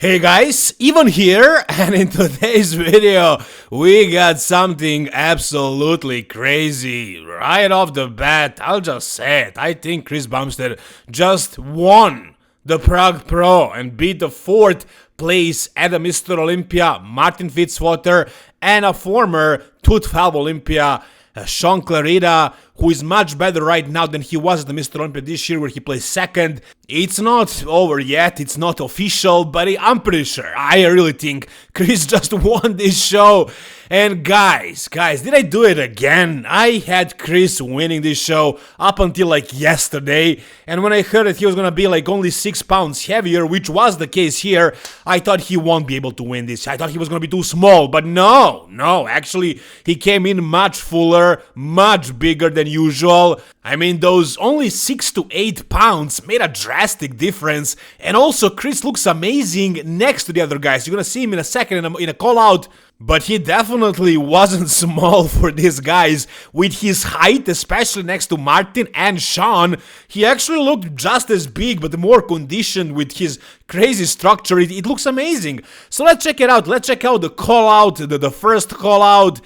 Hey guys, Ivan here, and in today's video we got something absolutely crazy. Right off the bat, I'll just say it, I think Chris Bumstead just won the Prague Pro and beat the 4th place at the Mr. Olympia, Martin Fitzwater, and a former 2012 Olympia, Sean Clarida, who is much better right now than he was at the Mr. Olympia this year where he placed 2nd. It's not over yet, it's not official, but I'm pretty sure, I really think Chris just won this show. And guys, did I do it again? I had Chris winning this show up until like yesterday, and when I heard that he was gonna be like only 6 pounds heavier, which was the case here, I thought he won't be able to win this. I thought he was gonna be too small, but no, actually he came in much fuller, much bigger than usual. I mean, those only 6 to 8 pounds made a drastic difference, and also Chris looks amazing next to the other guys. You're gonna see him in a second in a call out, but he definitely wasn't small for these guys. With his height, especially next to Martin and Sean, he actually looked just as big, but more conditioned with his crazy structure. It looks amazing. So let's check it out. Let's check out the call out, the first call out.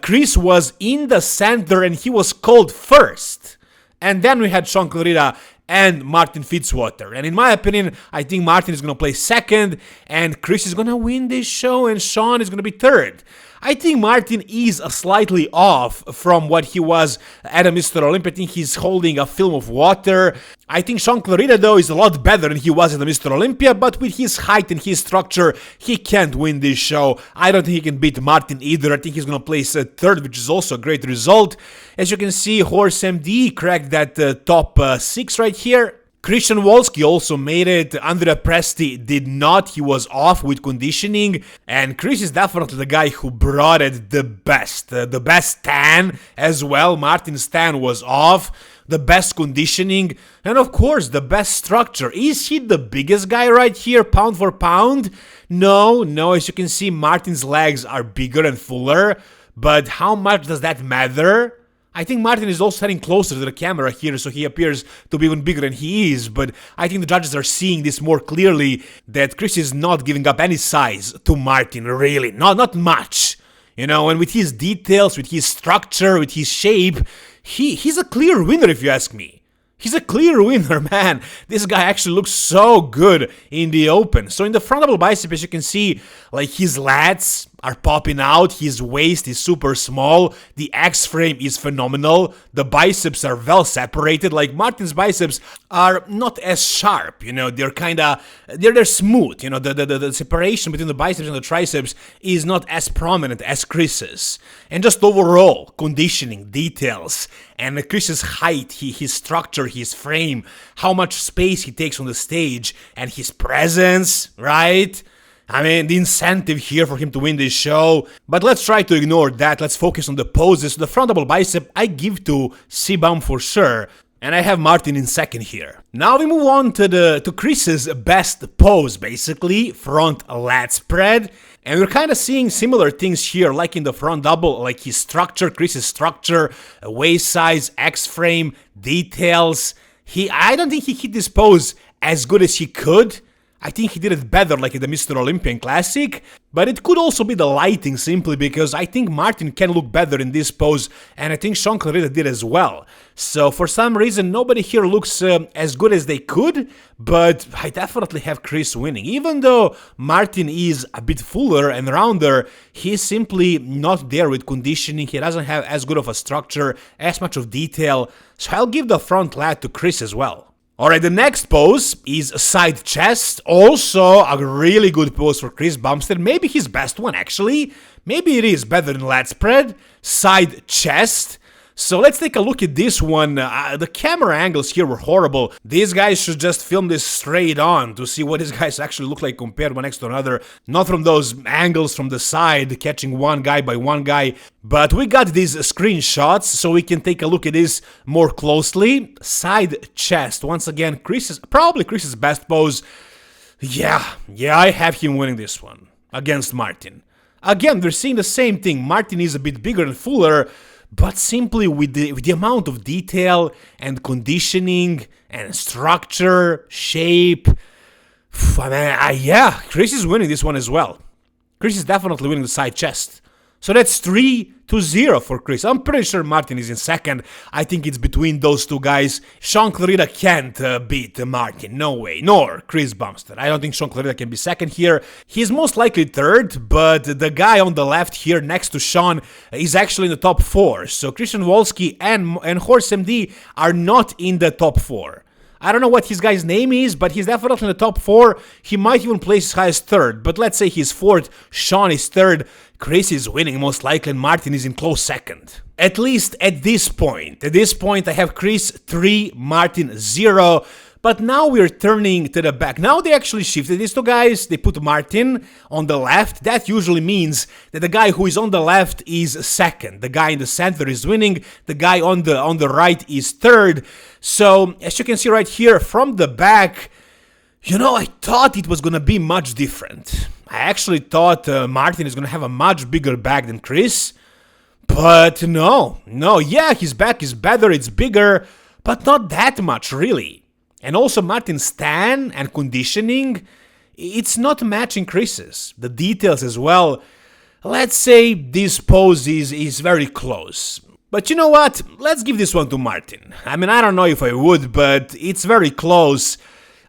Chris was in the center and he was called first. And then we had Sean Clarida and Martin Fitzwater. And in my opinion, I think Martin is going to play 2nd and Chris is going to win this show and Sean is going to be 3rd. I think Martin is slightly off from what he was at a Mr. Olympia. I think he's holding a film of water. I think Sean Clarida, though, is a lot better than he was at the Mr. Olympia, but with his height and his structure, he can't win this show. I don't think he can beat Martin either. I think he's going to place 3rd, which is also a great result. As you can see, Horse MD cracked that top 6 right here. Christian Wolski also made it. Andrea Presti did not. He was off with conditioning. And Chris is definitely the guy who brought it the best. The best tan as well. Martin's tan was off. The best conditioning. And of course, the best structure. Is he the biggest guy right here, pound for pound? No. As you can see, Martin's legs are bigger and fuller. But how much does that matter? I think Martin is also heading closer to the camera here, so he appears to be even bigger than he is, but I think the judges are seeing this more clearly, that Chris is not giving up any size to Martin, really, not much. You know, and with his details, with his structure, with his shape, he's a clear winner if you ask me. He's a clear winner, man. This guy actually looks so good in the open. So in the front double bicep, as you can see, like his lats are popping out, his waist is super small, the X-frame is phenomenal, the biceps are well separated. Like Martin's biceps are not as sharp, you know, they're they're smooth, you know, the separation between the biceps and the triceps is not as prominent as Chris's. And just overall, conditioning, details, and Chris's height, his structure, his frame, how much space he takes on the stage, and his presence, right? I mean, the incentive here for him to win this show. But let's try to ignore that. Let's focus on the poses. The front double bicep I give to C-Bum for sure. And I have Martin in 2nd here. Now we move on to Chris's best pose, basically, front lat spread. And we're kind of seeing similar things here, like in the front double, like his structure, Chris's structure, waist size, X-frame, details. I don't think he hit this pose as good as he could. I think he did it better like in the Mr. Olympian Classic, but it could also be the lighting simply because I think Martin can look better in this pose, and I think Sean Clarida did as well. So for some reason, nobody here looks as good as they could, but I definitely have Chris winning. Even though Martin is a bit fuller and rounder, he's simply not there with conditioning. He doesn't have as good of a structure, as much of detail, so I'll give the front lat to Chris as well. Alright, the next pose is side chest, also a really good pose for Chris Bumstead, maybe his best one actually, maybe it is better than lat spread, side chest. So let's take a look at this one. The camera angles here were horrible. These guys should just film this straight on to see what these guys actually look like compared one next to another. Not from those angles from the side, catching one guy by one guy. But we got these screenshots, so we can take a look at this more closely. Side chest. Once again, probably Chris's best pose. Yeah, I have him winning this one against Martin. Again, we're seeing the same thing. Martin is a bit bigger and fuller, but simply with the amount of detail and conditioning and structure, shape, I mean, yeah, Chris is winning this one as well. Chris is definitely winning the side chest. So that's 3-0 for Chris. I'm pretty sure Martin is in second. I think it's between those two guys. Sean Clarida can't beat Martin. No way. Nor Chris Bumstead. I don't think Sean Clarida can be second here. He's most likely third, but the guy on the left here next to Sean is actually in the top 4. So Christian Wolski and Horse MD are not in the top 4. I don't know what his guy's name is, but he's definitely in the top 4. He might even place as high as third, but let's say he's fourth, Sean is third, Chris is winning most likely, and Martin is in close second. At least at this point. At this point, I have Chris 3, Martin 0. But now we're turning to the back. Now they actually shifted these two guys. They put Martin on the left. That usually means that the guy who is on the left is second. The guy in the center is winning. The guy on the right is third. So, as you can see right here from the back, I thought it was going to be much different. I actually thought Martin is going to have a much bigger back than Chris. But no, yeah, his back is better, it's bigger, but not that much, really. And also Martin's stand and conditioning, it's not matching Chris's. The details as well. Let's say this pose is very close. But you know what? Let's give this one to Martin. I mean, I don't know if I would, but it's very close.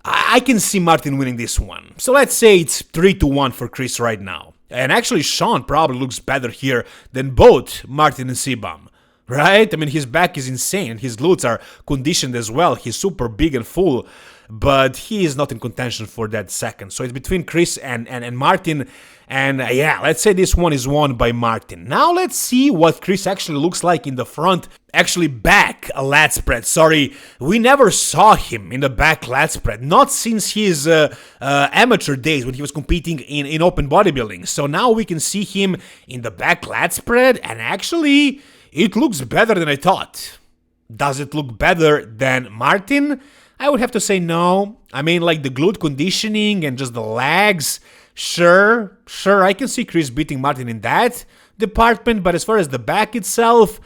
I can see Martin winning this one. So let's say it's 3-1 for Chris right now. And actually, Sean probably looks better here than both Martin and Sibam. Right? I mean, his back is insane. His glutes are conditioned as well. He's super big and full. But he is not in contention for that second. So it's between Chris and Martin. And yeah, let's say this one is won by Martin. Now let's see what Chris actually looks like in the front. Actually, back lat spread. Sorry, we never saw him in the back lat spread. Not since his amateur days when he was competing in open bodybuilding. So now we can see him in the back lat spread. And actually, it looks better than I thought. Does it look better than Martin? I would have to say no. I mean, like the glute conditioning and just the legs, sure, I can see Chris beating Martin in that department, but as far as the back itself,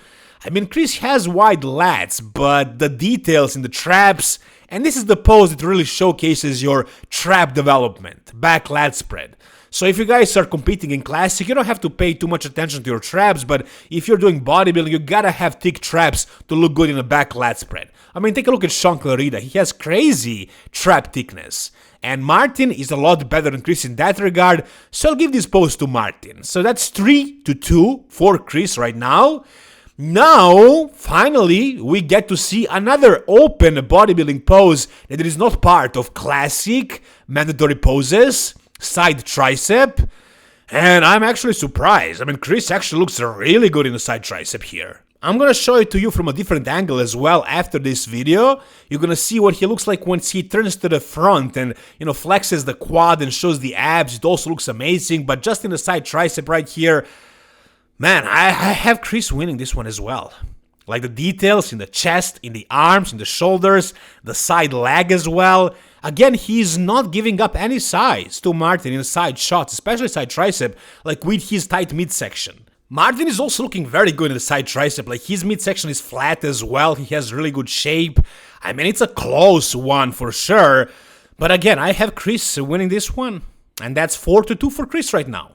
I mean, Chris has wide lats, but the details in the traps, and this is the pose that really showcases your trap development, back lat spread. So if you guys are competing in classic, you don't have to pay too much attention to your traps, but if you're doing bodybuilding, you gotta have thick traps to look good in a back lat spread. I mean, take a look at Sean Clarida. He has crazy trap thickness. And Martin is a lot better than Chris in that regard, so I'll give this pose to Martin. So that's 3-2 for Chris right now. Now, finally, we get to see another open bodybuilding pose that is not part of classic mandatory poses. Side tricep, and I'm actually surprised. I mean, Chris actually looks really good in the side tricep here. I'm gonna show it to you from a different angle as well after this video. You're gonna see what he looks like once he turns to the front and, flexes the quad and shows the abs. It also looks amazing, but just in the side tricep right here, man, I have Chris winning this one as well. Like the details in the chest, in the arms, in the shoulders, the side leg as well. Again, he's not giving up any size to Martin in side shots, especially side tricep, like with his tight midsection. Martin is also looking very good in the side tricep, like his midsection is flat as well, he has really good shape. I mean, it's a close one for sure, but again, I have Chris winning this one, and that's 4-2 for Chris right now.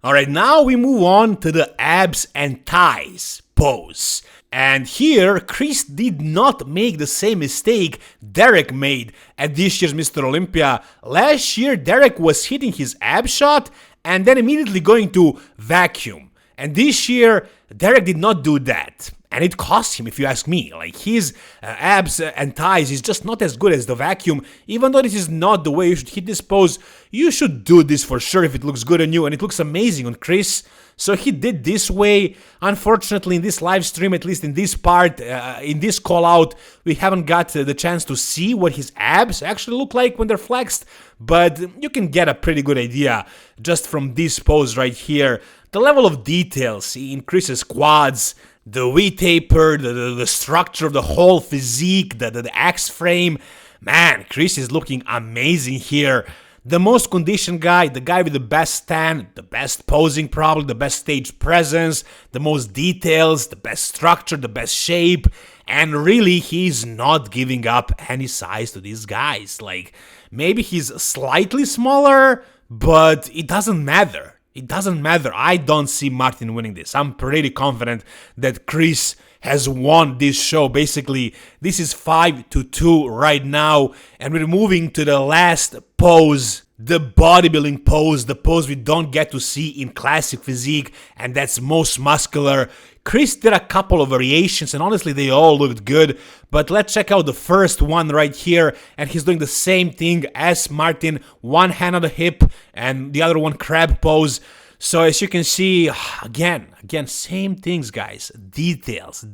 Alright, now we move on to the abs and thighs pose. And here, Chris did not make the same mistake Derek made at this year's Mr. Olympia. Last year, Derek was hitting his ab shot and then immediately going to vacuum. And this year, Derek did not do that. And it cost him, if you ask me. Like, his abs and thighs is just not as good as the vacuum. Even though this is not the way you should hit this pose, you should do this for sure if it looks good on you. And it looks amazing on Chris. So he did this way. Unfortunately, in this live stream, at least in this part, in this call out, we haven't got the chance to see what his abs actually look like when they're flexed. But you can get a pretty good idea just from this pose right here. The level of details in Chris's quads, the V-taper, the structure of the whole physique, the axe frame. Man, Chris is looking amazing here. The most conditioned guy, the guy with the best stand, the best posing probably, the best stage presence, the most details, the best structure, the best shape. And really, he's not giving up any size to these guys. Like, maybe he's slightly smaller, but it doesn't matter. It doesn't matter. I don't see Martin winning this. I'm pretty confident that Chris has won this show. Basically, this is 5-2 right now, and we're moving to the last pose, the bodybuilding pose, the pose we don't get to see in classic physique, and that's most muscular. Chris did a couple of variations, and honestly, they all looked good. But let's check out the first one right here, and he's doing the same thing as Martin, one hand on the hip, and the other one crab pose. So as you can see, again, same things, guys. Details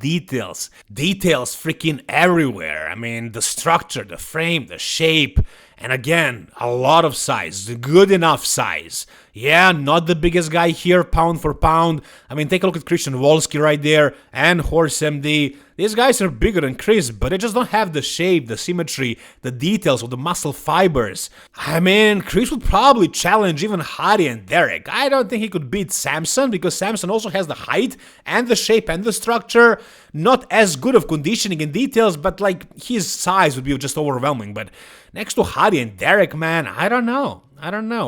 freaking everywhere. I mean, the structure, the frame, the shape, and again, a lot of size, good enough size. Yeah, not the biggest guy here, pound for pound. I mean, take a look at Christian Wolski right there, and Horse MD. These guys are bigger than Chris, but they just don't have the shape, the symmetry, the details of the muscle fibers. I mean, Chris would probably challenge even Hadi and Derek. I don't think he could beat Samson, because Samson also has the height and the shape and the structure. Not as good of conditioning and details, but like his size would be just overwhelming. But next to Hadi and Derek, man, I don't know.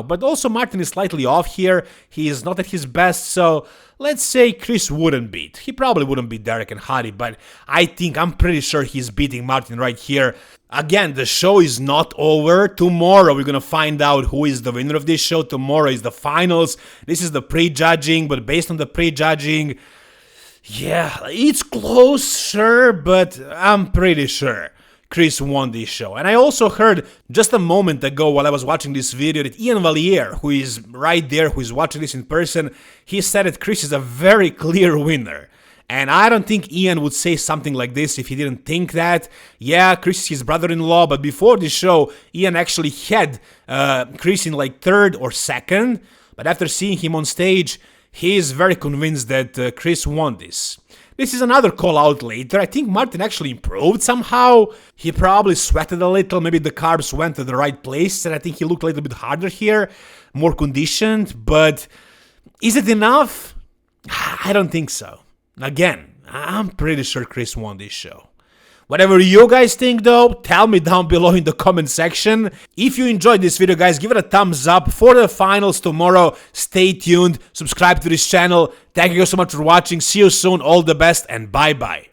But also Martin is slightly off here. He is not at his best, so let's say Chris wouldn't beat. He probably wouldn't beat Derek and Hadi, but I'm pretty sure he's beating Martin right here. Again, the show is not over. Tomorrow we're gonna find out who is the winner of this show. Tomorrow is the finals. This is the prejudging, but based on the prejudging, yeah, it's close, sure, but I'm pretty sure Chris won this show. And I also heard just a moment ago while I was watching this video that Ian Valier, who is right there, who is watching this in person, he said that Chris is a very clear winner. And I don't think Ian would say something like this if he didn't think that. Yeah, Chris is his brother-in-law, but before this show, Ian actually had Chris in like third or second. But after seeing him on stage, he is very convinced that Chris won this. This is another call out later. I think Martin actually improved somehow. He probably sweated a little. Maybe the carbs went to the right place, and I think he looked a little bit harder here, more conditioned. But is it enough? I don't think so. Again, I'm pretty sure Chris won this show. Whatever you guys think though, tell me down below in the comment section. If you enjoyed this video, guys, give it a thumbs up. For the finals tomorrow, stay tuned, subscribe to this channel. Thank you guys so much for watching. See you soon, all the best, and bye-bye.